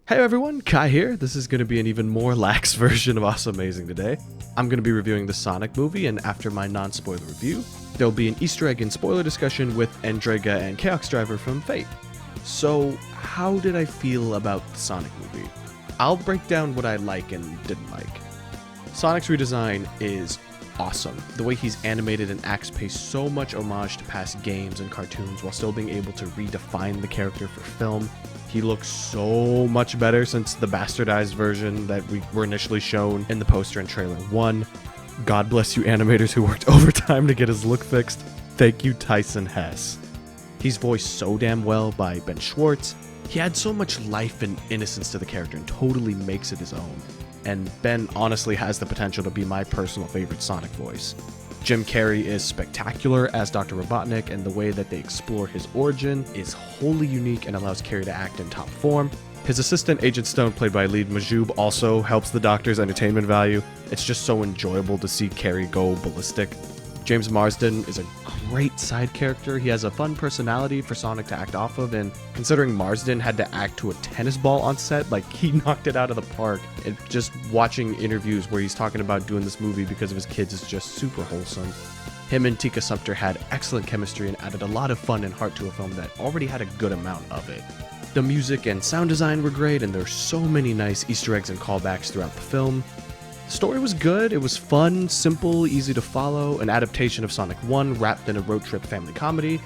Hey everyone, Kai here. This is going to be an even more lax version of Awesomazing today. I'm going to be reviewing the Sonic movie, and after my non-spoiler review, there'll be an Easter egg and spoiler discussion with Andrega and Chaoxdriver from Fate. So, how did I feel about the Sonic movie? I'll break down what I like and didn't like. Sonic's redesign is awesome. The way he's animated and acts pays so much homage to past games and cartoons while still being able to redefine the character for film. He looks so much better since the bastardized version that we were initially shown in the poster and trailer 1. God bless you animators who worked overtime to get his look fixed. Thank you, Tyson Hess. He's voiced so damn well by Ben Schwartz. He adds so much life and innocence to the character and totally makes it his own. And Ben honestly has the potential to be my personal favorite Sonic voice. Jim Carrey is spectacular as Dr. Robotnik, and the way that they explore his origin is wholly unique and allows Carrey to act in top form. His assistant, Agent Stone, played by Lead Majoub, also helps the Doctor's entertainment value. It's just so enjoyable to see Carrey go ballistic. James Marsden is a great side character. He has a fun personality for Sonic to act off of, and considering Marsden had to act to a tennis ball on set, like, he knocked it out of the park. And just watching interviews where he's talking about doing this movie because of his kids is just super wholesome. Him and Tika Sumpter had excellent chemistry and added a lot of fun and heart to a film that already had a good amount of it. The music and sound design were great, and there's so many nice Easter eggs and callbacks throughout the film. The story was good, it was fun, simple, easy to follow, an adaptation of Sonic 1 wrapped in a road trip family comedy,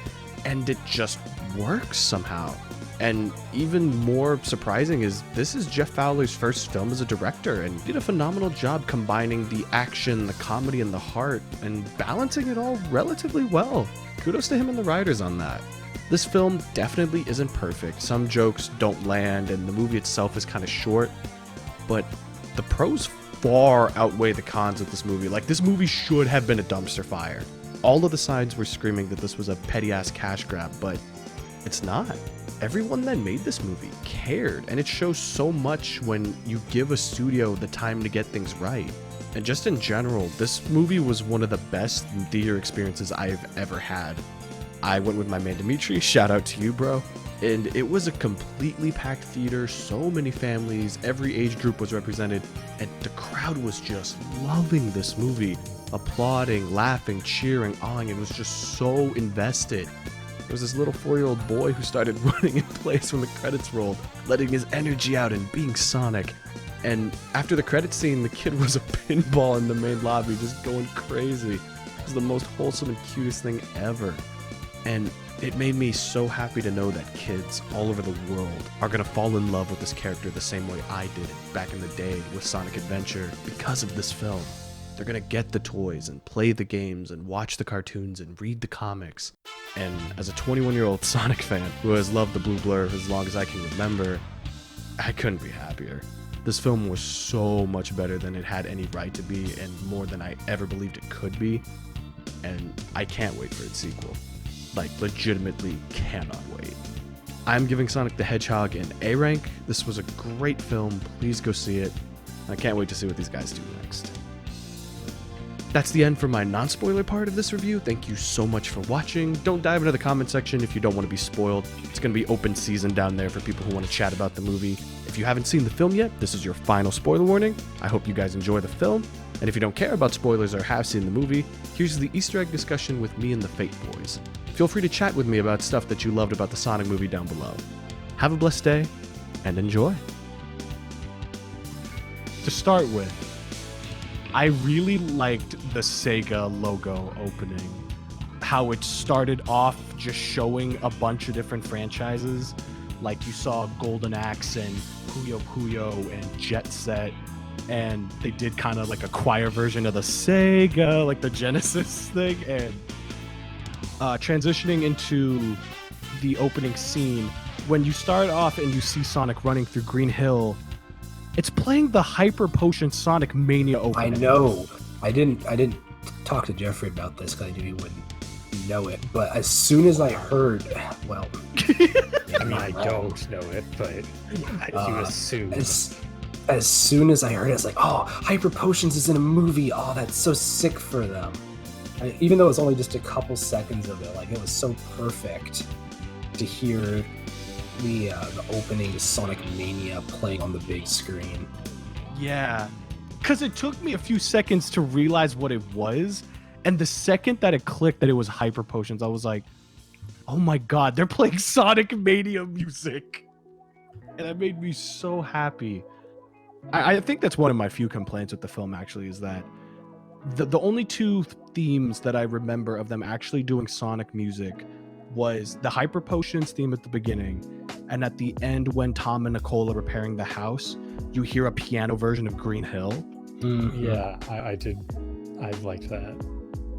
and it just works somehow. And even more surprising is this is Jeff Fowler's first film as a director, and he did a phenomenal job combining the action, the comedy, and the heart, and balancing it all relatively well. Kudos to him and the writers on that. This film definitely isn't perfect, some jokes don't land, and the movie itself is kind of short, but the pros far outweigh the cons of this movie. Like, this movie should have been a dumpster fire. All of the sides were screaming that this was a petty-ass cash grab, but it's not. Everyone that made this movie cared, and it shows so much when you give a studio the time to get things right. And just in general, this movie was one of the best theater experiences I've ever had. I went with my man Dimitri, shout out to you, bro. And it was a completely packed theater, so many families, every age group was represented, and the crowd was just loving this movie, applauding, laughing, cheering, awing, and was just so invested. There was this little 4-year-old boy who started running in place when the credits rolled, letting his energy out and being Sonic. And after the credits scene, the kid was a pinball in the main lobby, just going crazy. It was the most wholesome and cutest thing ever. And it made me so happy to know that kids all over the world are going to fall in love with this character the same way I did back in the day with Sonic Adventure because of this film. They're going to get the toys and play the games and watch the cartoons and read the comics. And as a 21-year-old Sonic fan who has loved the Blue Blur as long as I can remember, I couldn't be happier. This film was so much better than it had any right to be, and more than I ever believed it could be. And I can't wait for its sequel. Like, legitimately cannot wait. I'm giving Sonic the Hedgehog an A rank. This was a great film. Please go see it. I can't wait to see what these guys do next. That's the end for my non-spoiler part of this review. Thank you so much for watching. Don't dive into the comment section if you don't want to be spoiled. It's going to be open season down there for people who want to chat about the movie. If you haven't seen the film yet, this is your final spoiler warning. I hope you guys enjoy the film. And if you don't care about spoilers or have seen the movie, here's the Easter egg discussion with me and the Fate Boys. Feel free to chat with me about stuff that you loved about the Sonic movie down below. Have a blessed day, and enjoy. To start with, I really liked the Sega logo opening. How it started off just showing a bunch of different franchises. Like, you saw Golden Axe and Puyo Puyo and Jet Set. And they did kind of like a choir version of the Sega, like the Genesis thing. And transitioning into the opening scene, when you start off and you see Sonic running through Green Hill, it's playing the Hyper Potion Sonic Mania opening. I know. I didn't talk to Jeffrey about this because I knew he wouldn't know it. But as soon as I heard, well, I mean, I don't know it, but you assume. As soon as I heard it, it's like, oh, Hyper Potions is in a movie. Oh, that's so sick for them. Even though it was only just a couple seconds of it, like, it was so perfect to hear the opening Sonic Mania playing on the big screen. Yeah, because it took me a few seconds to realize what it was, and the second that it clicked that it was Hyper Potions, I was like, oh my god, they're playing Sonic Mania music. And that made me so happy. I think that's one of my few complaints with the film, actually, is that the only two themes that I remember of them actually doing Sonic music was the Hyper Potions theme at the beginning, and at the end when Tom and Nicole are repairing the house, you hear a piano version of Green Hill. Mhm. Yeah, I did. I liked that.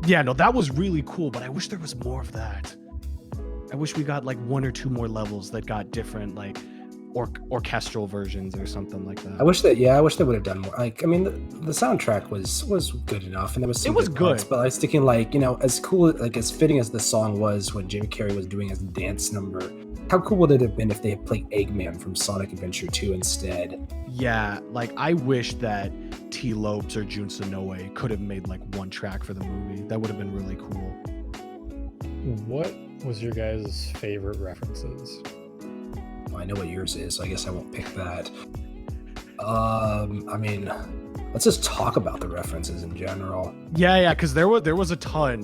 Yeah, no, that was really cool, but I wish there was more of that. I wish we got like one or two more levels that got different, like orchestral versions or something like that. I wish they would have done more. Like, I mean, the soundtrack was good enough, and there was some It was parts, good. but I was thinking, like, you know, as cool, like as fitting as the song was when Jim Carrey was doing his dance number, how cool would it have been if they had played Eggman from Sonic Adventure 2 instead? Yeah, like I wish that T. Lopes or Jun Sonoe could have made like one track for the movie. That would have been really cool. What was your guys' favorite references? Well, I know what yours is, so I guess I won't pick that. I mean, let's just talk about the references in general. Yeah, because there was a ton.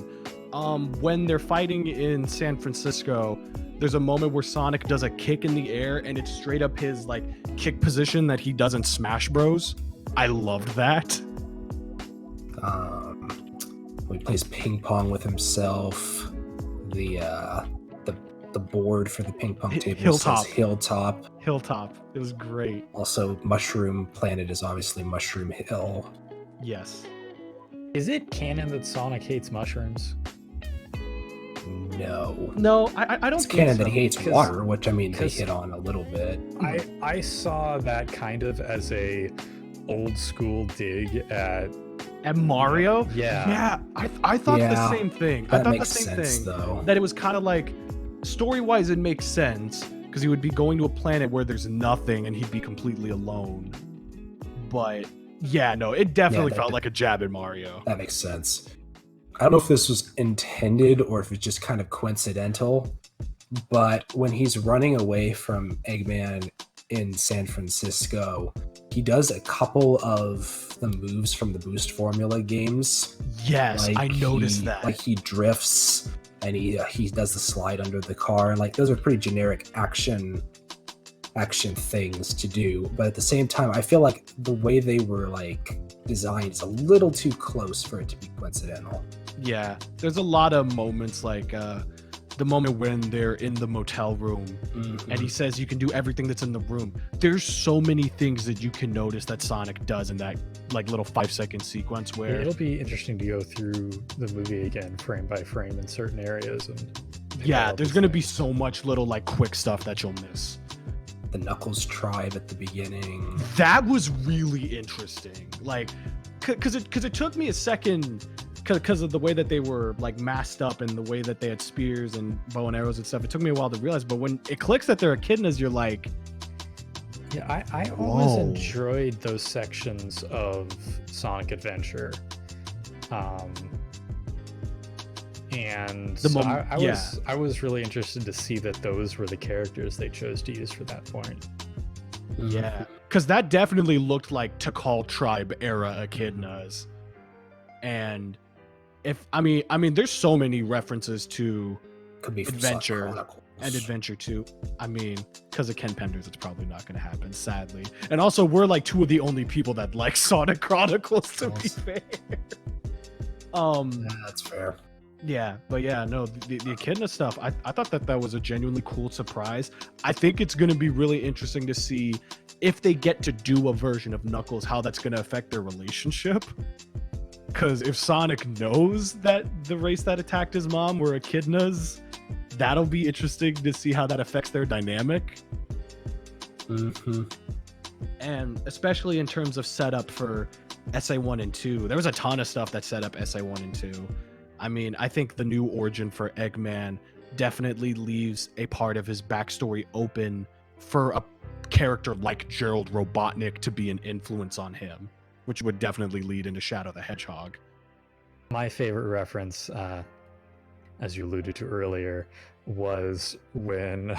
When they're fighting in San Francisco, there's a moment where Sonic does a kick in the air, and it's straight up his like kick position that he does in Smash Bros. I loved that. When he plays ping pong with himself, the board for the ping pong table Hilltop. says Hilltop. Hilltop. It was great. Also, Mushroom Planet is obviously Mushroom Hill. Yes. Is it canon that Sonic hates mushrooms? No. No, I don't It's think canon so. that he hates 'Cause- water, which I mean they 'cause- hit on a little bit. I saw that kind of as a old school dig at And Mario? Yeah. Yeah, I thought the Yeah, same thing. I That thought the makes same sense thing. though. That it was kind of like, story-wise, it makes sense because he would be going to a planet where there's nothing and he'd be completely alone. But yeah, no, it definitely that- felt like a jab at Mario. That makes sense. I don't know if this was intended or if it's just kind of coincidental, but when he's running away from Eggman in San Francisco, he does a couple of the moves from the Boost Formula games. Yes, I noticed he, that. Like he drifts and he does the slide under the car, and like those are pretty generic action things to do. But at the same time, I feel like the way they were like designed is a little too close for it to be coincidental. Yeah, there's a lot of moments like the moment when they're in the motel room and he says you can do everything that's in the room. There's so many things that you can notice that Sonic does in that like little 5-second sequence where It'll be interesting to go through the movie again, frame by frame, in certain areas, and yeah, there's gonna be so much little like quick stuff that you'll miss. The Knuckles tribe at the beginning. That was really interesting, like because it took me a second because of the way that they were like masked up and the way that they had spears and bow and arrows and stuff. It took me a while to realize, but when it clicks that they're echidnas, you're like, Yeah, I always Whoa. enjoyed those sections of Sonic Adventure. And The so mom- I was really interested to see that those were the characters they chose to use for that point. yeah, because that definitely looked like Tikal tribe era echidnas. And if I mean, there's so many references to Could be from Adventure Sonic Chronicles. and Adventure 2. I mean, because of Ken Penders, it's probably not going to happen, sadly. And also, we're like two of the only people that like Sonic Chronicles, to be fair. Yeah, that's fair. Yeah, but yeah, no, the echidna stuff, I thought that was a genuinely cool surprise. I think it's going to be really interesting to see if they get to do a version of Knuckles, how that's going to affect their relationship. Because if Sonic knows that the race that attacked his mom were echidnas, that'll be interesting to see how that affects their dynamic. And especially in terms of setup for SA1 and 2, there was a ton of stuff that set up SA1 and 2. I mean, I think the new origin for Eggman definitely leaves a part of his backstory open for a character like Gerald Robotnik to be an influence on him, which would definitely lead into Shadow the Hedgehog. My favorite reference, as you alluded to earlier, was when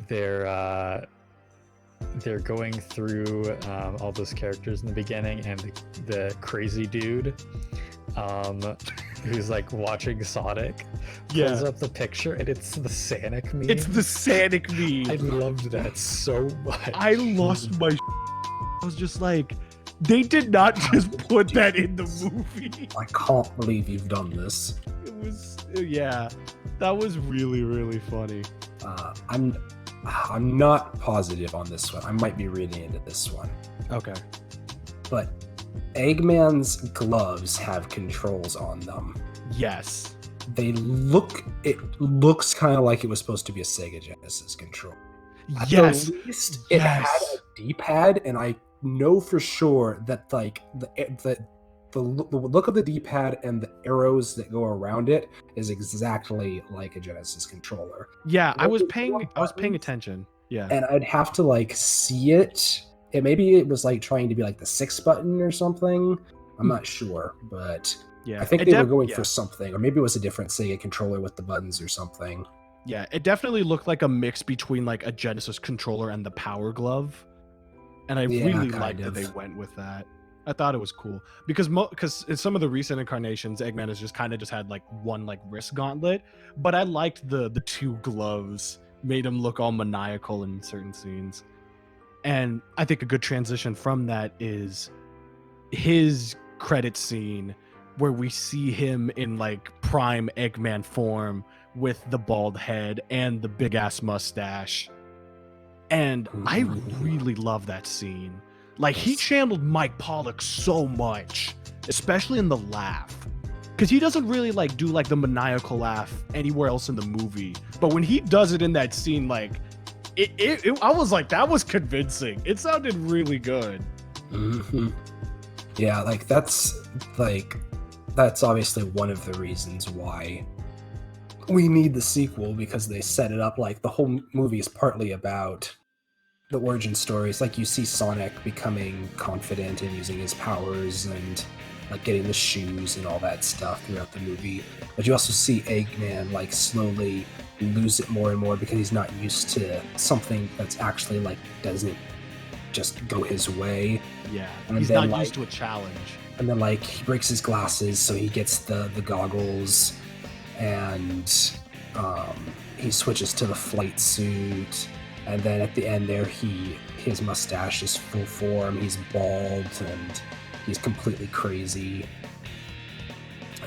they're going through all those characters in the beginning, and the crazy dude who's like watching Sonic pulls up the picture, and it's the Sonic meme. It's the Sonic meme. I loved that so much. I lost my I was just like, they did not just put that in the movie. I can't believe you've done this. It was, yeah, that was really, really funny. I'm not positive on this one. I might be reading into this one. Okay. But Eggman's gloves have controls on them. Yes. It looks kind of like it was supposed to be a Sega Genesis control. At Yes. the least, it had a D-pad, and I know for sure that like the look of the D-pad and the arrows that go around it is exactly like a Genesis controller. Yeah, I was Those paying buttons, attention. Yeah. and I'd have to like see it. And maybe it was like trying to be like the 6 button or something. I'm not sure, but Yeah. I think they were going for something, or maybe it was a different Sega controller with the buttons or something. Yeah, it definitely looked like a mix between like a Genesis controller and the Power Glove, and I really liked that they went with that. I thought it was cool because in some of the recent incarnations, Eggman has just kind of just had like one like wrist gauntlet, but I liked the 2 gloves, made him look all maniacal in certain scenes. And I think a good transition from that is his credit scene where we see him in like prime Eggman form with the bald head and the big ass mustache. And I really love that scene. Like, he channeled Mike Pollock so much, especially in the laugh. Because he doesn't really like do like the maniacal laugh anywhere else in the movie. But when he does it in that scene, like, I was like, that was convincing. It sounded really good. Mm-hmm. Yeah, like that's obviously one of the reasons why we need the sequel, because they set it up like the whole movie is partly about the origin stories. Like, you see Sonic becoming confident and using his powers and like getting the shoes and all that stuff throughout the movie. But you also see Eggman like slowly lose it more and more because he's not used to something that's actually like doesn't just go his way. Yeah, and he's then, not used to a challenge. And then like he breaks his glasses, so he gets the goggles, and he switches to the flight suit. And then at the end there, his mustache is full form, he's bald, and he's completely crazy.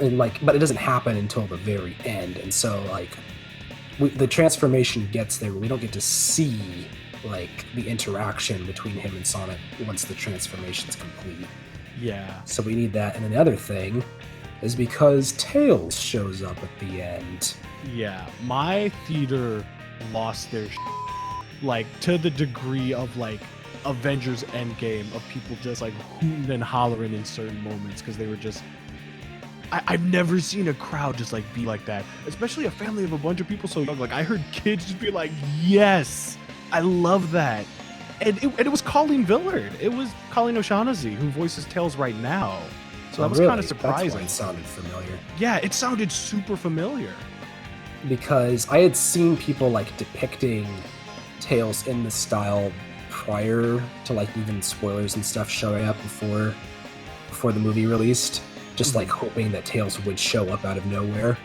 And like, but it doesn't happen until the very end, and so like the transformation gets there, but we don't get to see like the interaction between him and Sonic once the transformation's complete. Yeah. So we need that. And then the other thing is because Tails shows up at the end. Yeah, my theater lost their like, to the degree of like Avengers Endgame, of people just like hooting and hollering in certain moments because they were just I've never seen a crowd just like be like that, especially a family of a bunch of people so young. Like, I heard kids just be like, yes, I love that. And it was Colleen Villard. It was Colleen O'Shaughnessy who voices Tails right now. So that was kind of surprising. That's why it sounded familiar. Yeah, it sounded super familiar. Because I had seen people like depicting Tails in the style prior to like even spoilers and stuff showing up before the movie released, just like hoping that Tails would show up out of nowhere.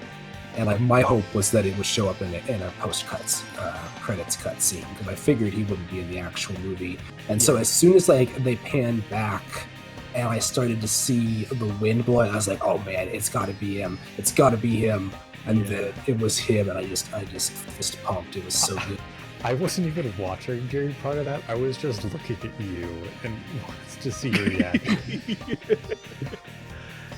And like my hope was that it would show up in a post credits cutscene, because I figured he wouldn't be in the actual movie. And so as soon as like they panned back and I started to see the wind blowing, I was like, oh man, it's got to be him. It's got to be him. And then it was him, and I just fist pumped. It was so good. I wasn't even watching during part of that. I was just looking at you and wanted to see your reaction.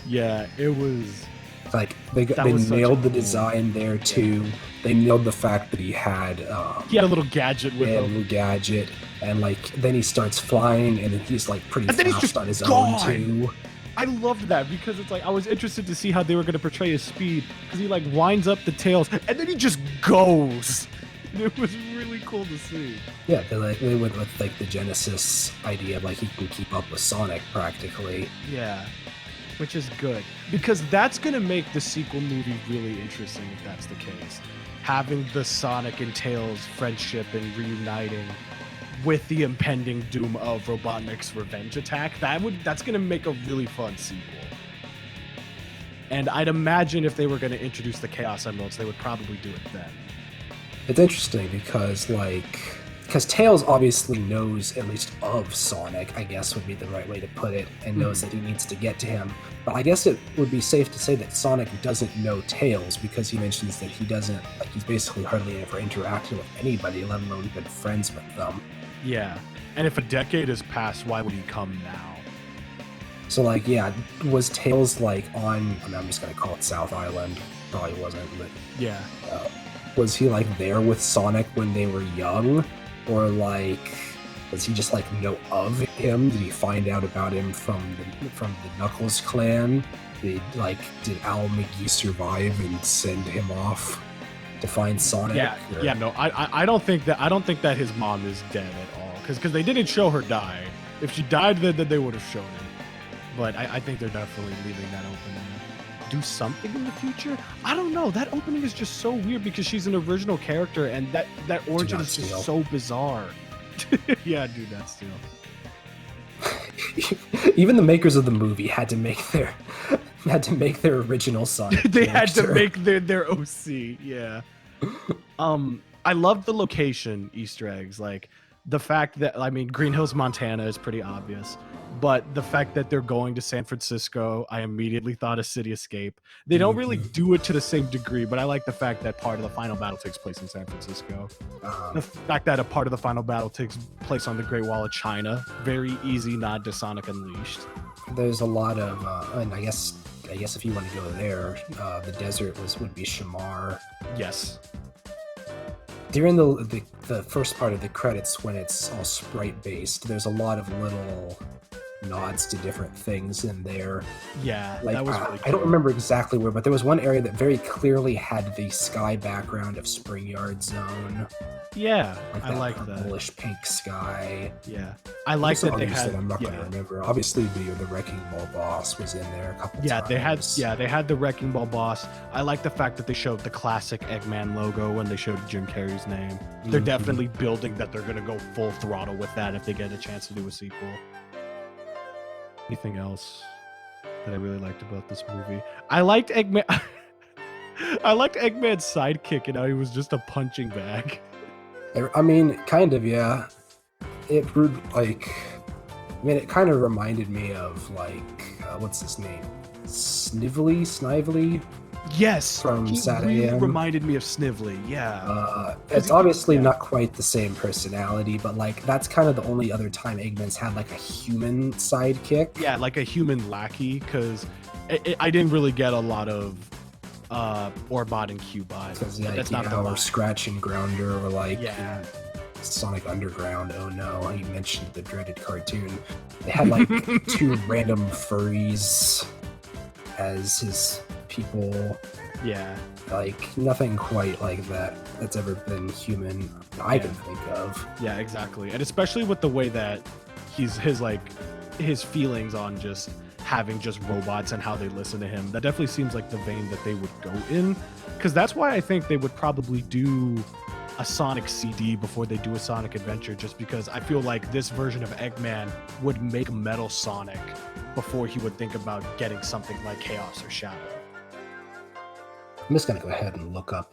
Yeah, it was like they nailed the design there too. They nailed the fact that he had a little gadget with him. A little gadget, and like then he starts flying, and then he's like pretty fast on his gone. Own too. I loved that because it's like I was interested to see how they were going to portray his speed, because he like winds up the tails and then he just goes. It was really cool to see. Yeah, they went with like the Genesis idea of like he can keep up with Sonic practically. Yeah. which is good because that's going to make the sequel movie really interesting if that's the case. Having the Sonic and Tails friendship and reuniting with the impending doom of Robotnik's revenge attack, that's going to make a really fun sequel. And I'd imagine if they were going to introduce the Chaos Emeralds, they would probably do it then. It's interesting because Tails obviously knows at least of Sonic, I guess would be the right way to put it, and knows that he needs to get to him. But I guess it would be safe to say that Sonic doesn't know Tails because he mentions that he doesn't, he's basically hardly ever interacted with anybody, let alone been friends with them. Yeah. And if a decade has passed, why would he come now? So, was Tails, on, I'm just going to call it South Island. Probably wasn't, but... Yeah. Was he, there with Sonic when they were young? Or, does he just, know of him? Did he find out about him from the Knuckles clan? Did Al McGee survive and send him off to find Sonic? Yeah, no, I don't think that his mom is dead at all. Because they didn't show her die. If she died, then they would have shown it. But I think they're definitely leaving that open. Do something in the future? I don't know. That opening is just so weird because she's an original character, and that origin is just so bizarre. Yeah, do that still. Even the makers of the movie had to make their original Sonic. They had to make their OC. Yeah. I love the location Easter eggs, the fact that Green Hills, Montana is pretty obvious, but the fact that they're going to San Francisco, I immediately thought of City Escape. They don't really do it to the same degree, but I like the fact that part of the final battle takes place in San Francisco. The fact that a part of the final battle takes place on the Great Wall of China, very easy nod to Sonic Unleashed. There's a lot of, and I guess if you want to go there, the desert would be Shamar. Yes. During the first part of the credits, when it's all sprite-based, there's a lot of little nods to different things in there. Yeah, that was really cool. I don't remember exactly where, but there was one area that very clearly had the sky background of Spring Yard Zone. Yeah, I like that. Purplish pink sky. Yeah, I like that they had. I'm not going to remember. Obviously, the Wrecking Ball boss was in there a couple times. They had the Wrecking Ball boss. I like the fact that they showed the classic Eggman logo when they showed Jim Carrey's name. They're definitely building that they're going to go full throttle with that if they get a chance to do a sequel. Anything else that I really liked about this movie? I liked Eggman. I liked Eggman's sidekick and how he was just a punching bag. I mean, kind of, yeah. It kind of reminded me of what's his name? Snively? Yes, from Saturday. Really reminded me of Snively. Yeah. It's obviously not quite the same personality, but that's kind of the only other time Eggman's had a human sidekick. Yeah, like a human lackey, because I didn't really get a lot of Orbot and Cubot. That's not the or Scratch and Grounder, or Sonic Underground. Oh no, he mentioned the dreaded cartoon. They had two random furries as his people. Yeah. Nothing quite like that that's ever been human I can think of. Yeah, exactly. And especially with the way that his feelings on just having just robots and how they listen to him, that definitely seems like the vein that they would go in, because that's why I think they would probably do a Sonic CD before they do a Sonic Adventure, just because I feel like this version of Eggman would make Metal Sonic before he would think about getting something like Chaos or Shadow. I'm just gonna go ahead and look up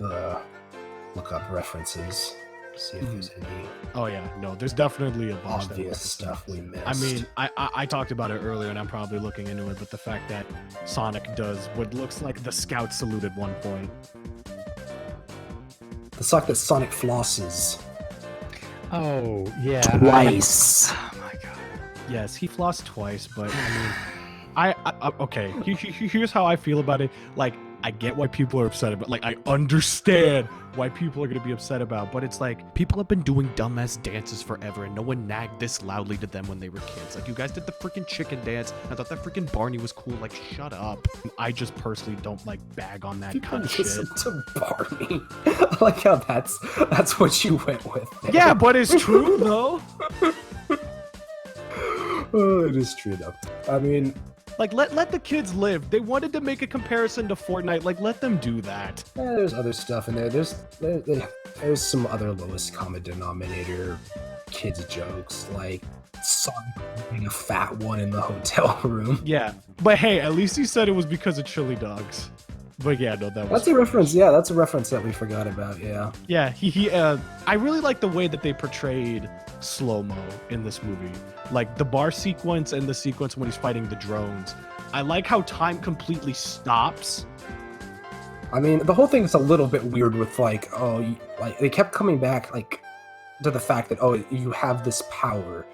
references, see if there's any. Oh yeah, no, there's definitely a bunch obvious stuff we missed. I mean, I talked about it earlier, and I'm probably looking into it, but the fact that Sonic does what looks like the Scout salute at one point. The fact that Sonic flosses. Oh yeah, twice. Oh my god. Yes, he flossed twice, but I mean, okay. Here's how I feel about it. I get why people are upset about, I understand why people are going to be upset about, but it's people have been doing dumbass dances forever, and no one nagged this loudly to them when they were kids. You guys did the freaking chicken dance. I thought that freaking Barney was cool. Shut up. I just personally don't bag on that kind of shit. To Barney. I like how that's what you went with. There. Yeah, but it's true though. Oh, it is true though. I mean, Like, let the kids live. They wanted to make a comparison to Fortnite. Like, let them do that. There's other stuff in there. There's some other lowest common denominator kids jokes, like Sonic being a fat one in the hotel room. Yeah, but hey, at least he said it was because of chili dogs. But yeah, no, that was. That's a reference. Yeah, that's a reference that we forgot about. Yeah. Yeah, I really like the way that they portrayed slow-mo in this movie. Like the bar sequence and the sequence when he's fighting the drones. I like how time completely stops. I mean, the whole thing's a little bit weird with like they kept coming back like to the fact that you have this power.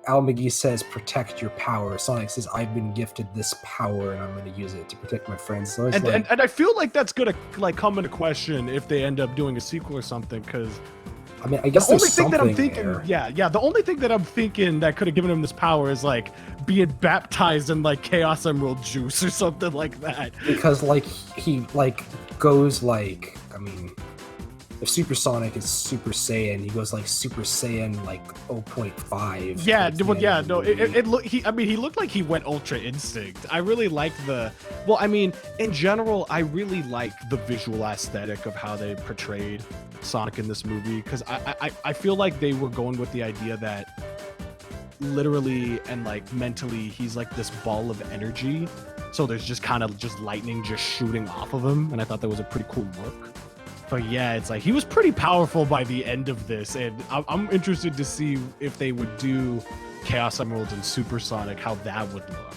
Al McGee says protect your power. Sonic says I've been gifted this power and I'm going to use it to protect my friends. So and I feel like that's gonna like come into question if they end up doing a sequel or something, because I mean, I guess the only there's thing that I'm something thinking, there. yeah, the only thing that I'm thinking that could have given him this power is like being baptized in like Chaos Emerald juice or something like that. Because like he like goes like, I mean, if Super Sonic is Super Saiyan, he goes like Super Saiyan like 0.5. Yeah, towards the well, end yeah, of the no, movie. it look. He looked like he went Ultra Instinct. I really like the. Well, I mean, in general, I really like the visual aesthetic of how they portrayed Sonic in this movie, because I feel like they were going with the idea that literally and like mentally he's like this ball of energy. So there's just kind of just lightning just shooting off of him, and I thought that was a pretty cool look. But yeah, it's like he was pretty powerful by the end of this, and I'm interested to see if they would do Chaos Emerald and Super Sonic, how that would look.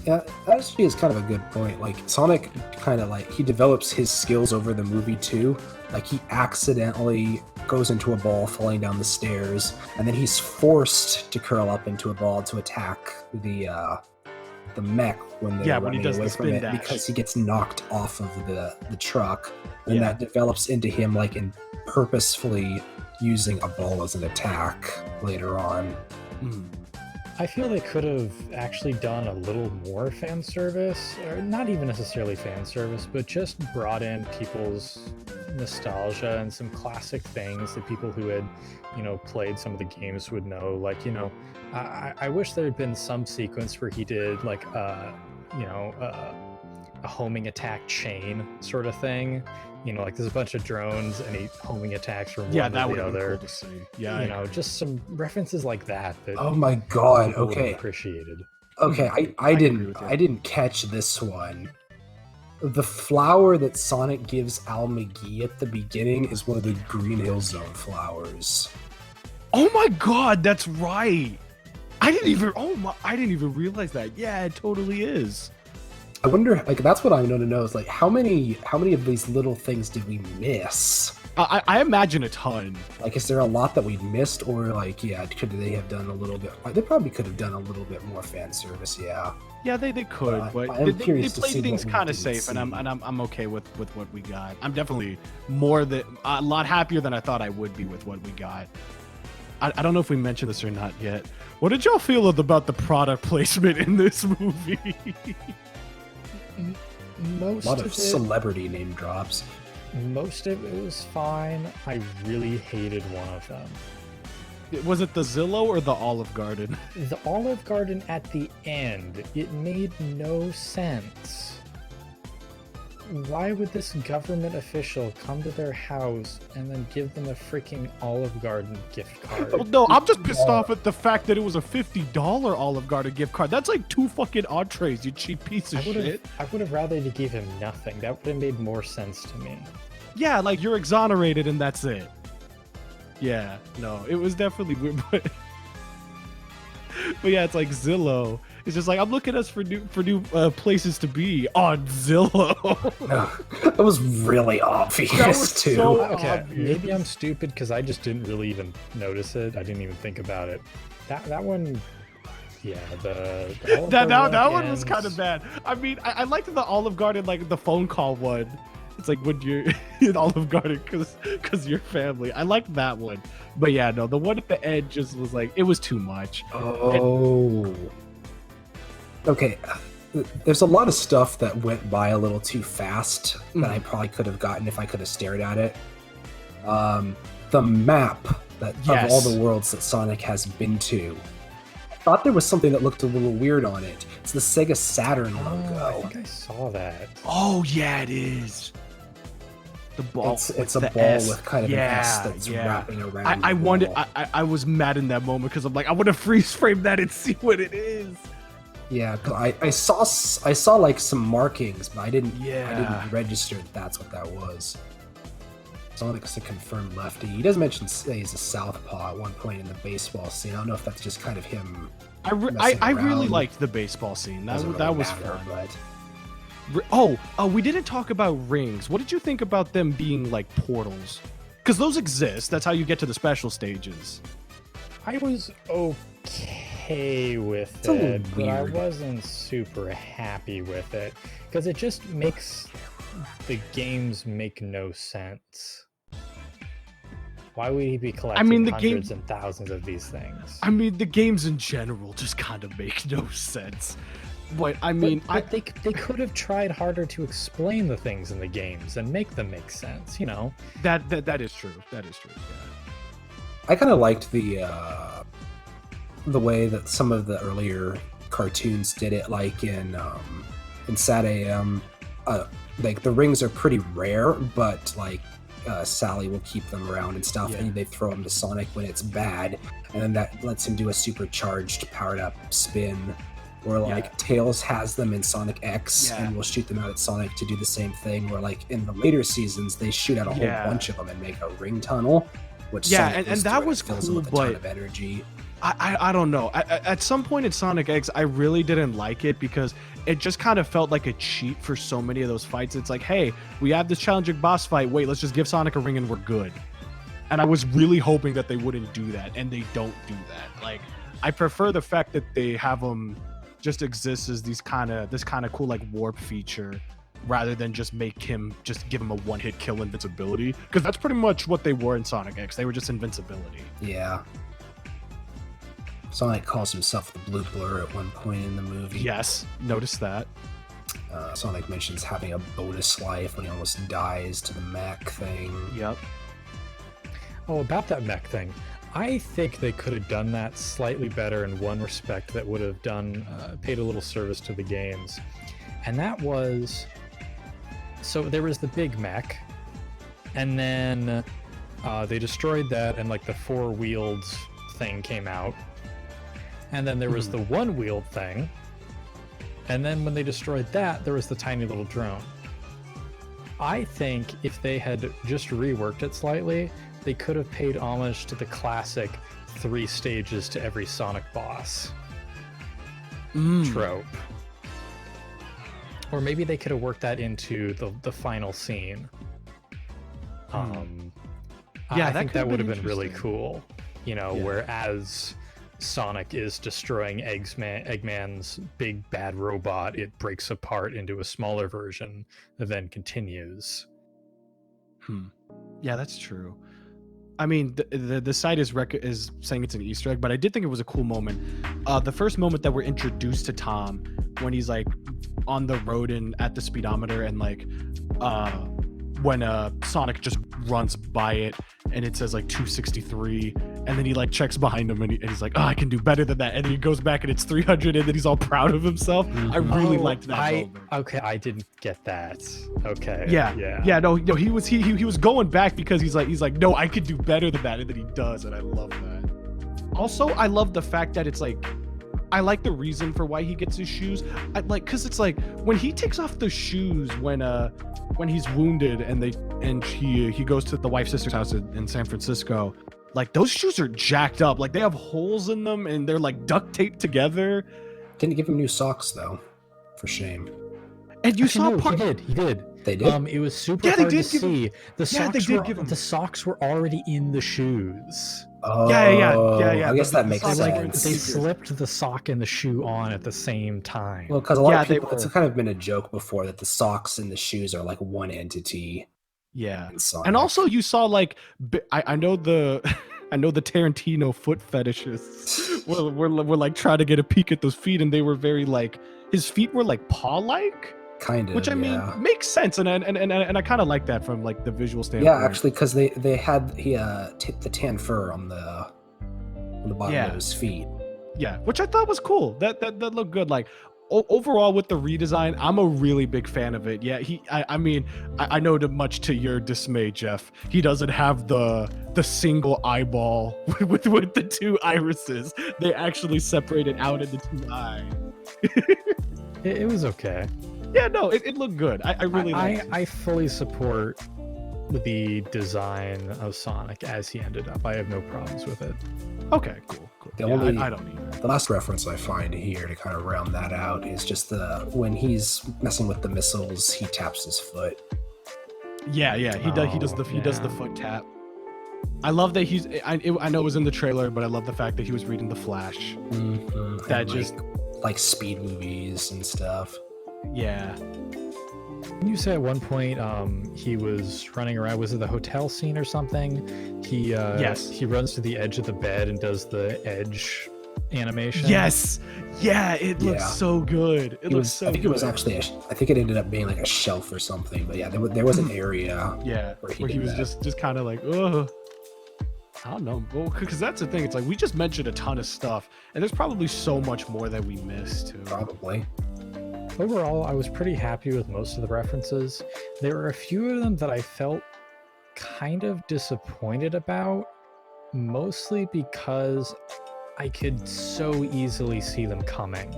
Yeah, that actually is kind of a good point. Like Sonic kind of like he develops his skills over the movie too. Like he accidentally goes into a ball falling down the stairs, and then he's forced to curl up into a ball to attack the mech when they're when he running does away the from spin it, dash. because he gets knocked off of the truck, and Yeah. that develops into him like in purposefully using a ball as an attack later on. I feel they could have actually done a little more fan service, or not even necessarily fan service, but just brought in people's nostalgia and some classic things that people who had, played some of the games would know. Like, I wish there had been some sequence where he did like a homing attack chain sort of thing. Like there's a bunch of drones and he homing attacks from one That to would the have been other. cool to see. Yeah, Just some references like that. Oh my god! people would have Okay, appreciated. okay, I agree didn't with you. I didn't catch this one. The flower that Sonic gives Al McGee at the beginning is one of the Green Hill Zone flowers. Oh my god, that's right. I didn't even realize that. Yeah, it totally is. I wonder, like, that's what I want to know is like how many of these little things did we miss? I imagine a ton. Like, is there a lot that we missed, or like, yeah, could they have done a little bit? They probably could have done a little bit more fan service, yeah. Yeah, they could, but I am they curious to played see things what we kind of didn't safe, and see. I'm okay with what we got. I'm definitely a lot happier than I thought I would be with what we got. I don't know if we mentioned this or not yet. What did y'all feel about the product placement in this movie? Most A lot of of it, celebrity name drops. most of it was fine. I really hated one of them. Was it the Zillow or the Olive Garden? The Olive Garden at the end, it made no sense. Why would this government official come to their house and then give them a freaking Olive Garden gift card? Well, no, I'm just pissed off at the fact that it was a $50 Olive Garden gift card. That's like 2 fucking entrees, you cheap piece of shit. I would have rather they gave him nothing. That would have made more sense to me. Yeah, like you're exonerated and that's it. Yeah, no, it was definitely weird, but yeah, it's like Zillow. It's just like I'm looking us for new places to be on Zillow. That was really obvious That was too. so Okay, obvious. maybe I'm stupid because I just didn't really even notice it. I didn't even think about it. That one, yeah, the Olive that Garden that one was ends- kind of bad. I mean, I liked the Olive Garden, like the phone call one. It's like when you're in Olive Garden because you're family. I liked that one, but yeah, no, the one at the end just was like it was too much. Oh. Okay. There's a lot of stuff that went by a little too fast that I probably could have gotten if I could have stared at it. The map that of all Yes. the worlds that Sonic has been to, thought there was something that looked a little weird on it. It's the Sega Saturn Oh, logo. I think I saw that. Oh yeah, it is. The ball. It's a the ball S. with kind of an S that's wrapping around. I the wanted. ball. I was mad in that moment because I'm like, I want to freeze frame that and see what it is. Yeah, 'cause I saw like some markings, but I didn't Yeah. register that that's what that was. Sonic's a confirmed lefty. He does mention he's a southpaw at one point in the baseball scene. I don't know if that's just kind of him. I messing really around. liked the baseball scene. That Doesn't was really that was matter, fun. but Oh, we didn't talk about rings. What did you think about them being like portals? Because those exist. That's how you get to the special stages. I was okay with It's a little it, but I weird. wasn't super happy with it because it just makes the games make no sense. Why would he be collecting the game- hundreds and thousands of these things? I mean, the games in general just kind of make no sense. But I mean, but they could have tried harder to explain the things in the games and make them make sense, you know? that is true. That is true. Yeah. I kind of liked the way that some of the earlier cartoons did it, like in Sat AM. Like the rings are pretty rare, but like Sally will keep them around and stuff, Yeah. and they throw them to Sonic when it's bad, and then that lets him do a supercharged, powered up spin. Or like Yeah. Tails has them in Sonic X, Yeah. and will shoot them out at Sonic to do the same thing. Or like in the later seasons, they shoot out a whole Yeah. bunch of them and make a ring tunnel. Which Yeah, Sonic and goes that through was it fills cool, him with a ton but- of energy. I don't know. At some point in Sonic X, I really didn't like it because it just kind of felt like a cheat for so many of those fights. It's like, hey, we have this challenging boss fight. Wait, let's just give Sonic a ring and we're good. And I was really hoping that they wouldn't do that, and they don't do that. Like, I prefer the fact that they have them just exist as this kind of cool like warp feature, rather than just give him a one-hit kill invincibility, because that's pretty much what they were in Sonic X. They were just invincibility. Yeah. Sonic calls himself the Blue Blur at one point in the movie. Yes, notice that. Sonic mentions having a bonus life when he almost dies to the mech thing. Yep. Oh, about that mech thing. I think they could have done that slightly better in one respect that would have paid a little service to the games. And that was, so there was the big mech, and then they destroyed that, and like the four-wheeled thing came out. And then there was the one-wheeled thing. And then when they destroyed that, there was the tiny little drone. I think if they had just reworked it slightly, they could have paid homage to the classic 3 stages to every Sonic boss trope. Or maybe they could have worked that into the final scene. Yeah, I that think could have that would have been been really interesting. cool. You know, Yeah. whereas Sonic is destroying Eggman's big bad robot, it breaks apart into a smaller version and then continues. Yeah, that's true. I mean, the site is saying it's an Easter egg, but I did think it was a cool moment. The first moment that we're introduced to Tom, when he's like on the road and at the speedometer, and like when Sonic just runs by it and it says like 263, and then he like checks behind him and he's like, oh, I can do better than that, and then he goes back and it's 300, and then he's all proud of himself. I really liked that moment. Okay, I didn't get that. Okay. Yeah. No, he was going back because he's like, no, I could do better than that, and then he does, and I love that. Also, I love the fact that it's like, I like the reason for why he gets his shoes. Cause it's like when he takes off the shoes when he's wounded and he goes to the wife's sister's house in San Francisco. Like, those shoes are jacked up. Like, they have holes in them and they're like duct taped together. Didn't give him new socks though, for shame. And you Actually, saw no, part. he did. They did. It was super Yeah, they hard to did give him- see. The socks were already in the shoes. Oh, yeah. I guess The that makes socks They, were in sense. they secret. slipped the sock and the shoe on at the same time. Well, because a lot of they people, it's were. kind of been a joke before that the socks and the shoes are like one entity. Yeah. In Sonic. And also you saw like, I know the Tarantino foot fetishists were like trying to get a peek at those feet, and they were very like, his feet were like paw-like. kind of, Which I mean yeah. makes sense, and I kind of like that from like the visual standpoint. Yeah, actually, because they had the tan fur on the bottom Yeah. of his feet. Yeah, which I thought was cool. That looked good. Like overall with the redesign, I'm a really big fan of it. Yeah, I mean, I know that much to your dismay, Jeff. He doesn't have the single eyeball with the two irises. They actually separated out into two eyes. It was okay. Yeah, no, it looked good. I really liked it. I fully support the design of Sonic as he ended up. I have no problems with it. Okay, cool. The Yeah, only- I don't either. The last reference I find here to kind of round that out is just when he's messing with the missiles, he taps his foot. Yeah, he does the yeah. foot tap. I love that I know it was in the trailer, but I love the fact that he was reading the Flash. Mm-hmm. That And, just like speed movies and stuff. yeah. You said at one point he was running around. Was it the hotel scene or something? Yes. He runs to the edge of the bed and does the edge animation. Yes. Yeah, it looks Yeah. so good. It looks so I think good. it was actually I think it ended up being like a shelf or something. But yeah, there was an area. Yeah, where he where he did was that. just kind of like, ugh. I don't know, because that's the thing. It's like we just mentioned a ton of stuff, and there's probably so much more that we missed too. Probably. Overall, I was pretty happy with most of the references. There were a few of them that I felt kind of disappointed about, mostly because I could so easily see them coming.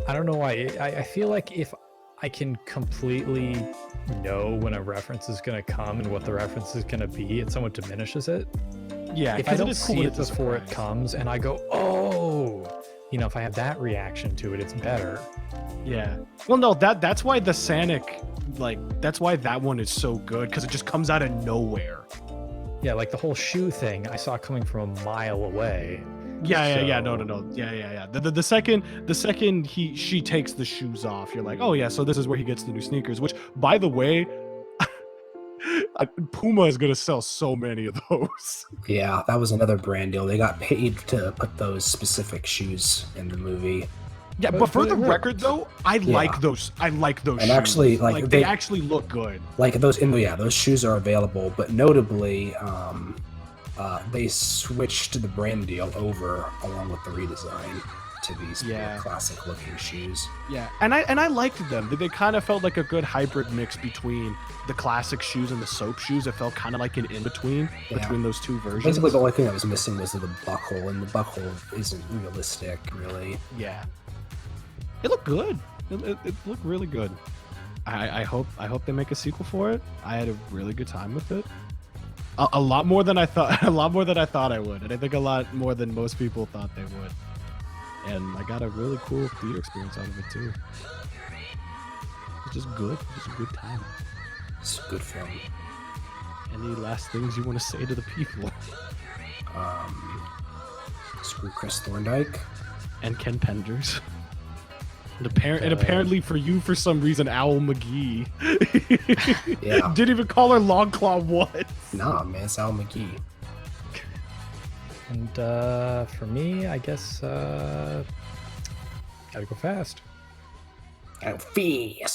I don't know why. I feel like if I can completely know when a reference is going to come and what the reference is going to be, it somewhat diminishes it. Yeah, If I 'cause don't is cool see when it it's a before it surprise. comes and I go, oh, if I have that reaction to it, it's better. Yeah. Well, no, that's why the Sonic, that's why that one is so good, because it just comes out of nowhere. Yeah, like the whole shoe thing, I saw coming from a mile away. Yeah. No. So- Yeah. The second she takes the shoes off, you're like, oh yeah, so this is where he gets the new sneakers. Which, by the way, Puma is gonna sell so many of those. Yeah, that was another brand deal. They got paid to put those specific shoes in the movie. Yeah, But- but for but the it record though, I like those. I like those. And shoes. actually, like, they they- actually look good. Like those shoes are available, but notably, they switched the brand deal over along with the redesign to these more Yeah. classic looking shoes. Yeah, and I liked them. They kind of felt like a good hybrid mix between the classic shoes and the soap shoes. It felt kind of like an in between Yeah. between those two versions. Basically, the only thing that was missing was the buckle, and the buckle isn't realistic, really. Yeah, it looked good. It looked really good. I hope they make a sequel for it. I had a really good time with it. A lot more than I thought. A lot more than I thought I would, and I think a lot more than most people thought they would. And I got a really cool theater experience out of it too. It's just good. It's a good time. It's a good film. Any last things you want to say to the people? Screw Chris Thorndike. And Ken Penders. And apparently for you, for some reason, Owl McGee. Yeah. Didn't even call her Longclaw once. Nah, man, it's Al McGee. And for me, I guess gotta go fast. Al Fierce.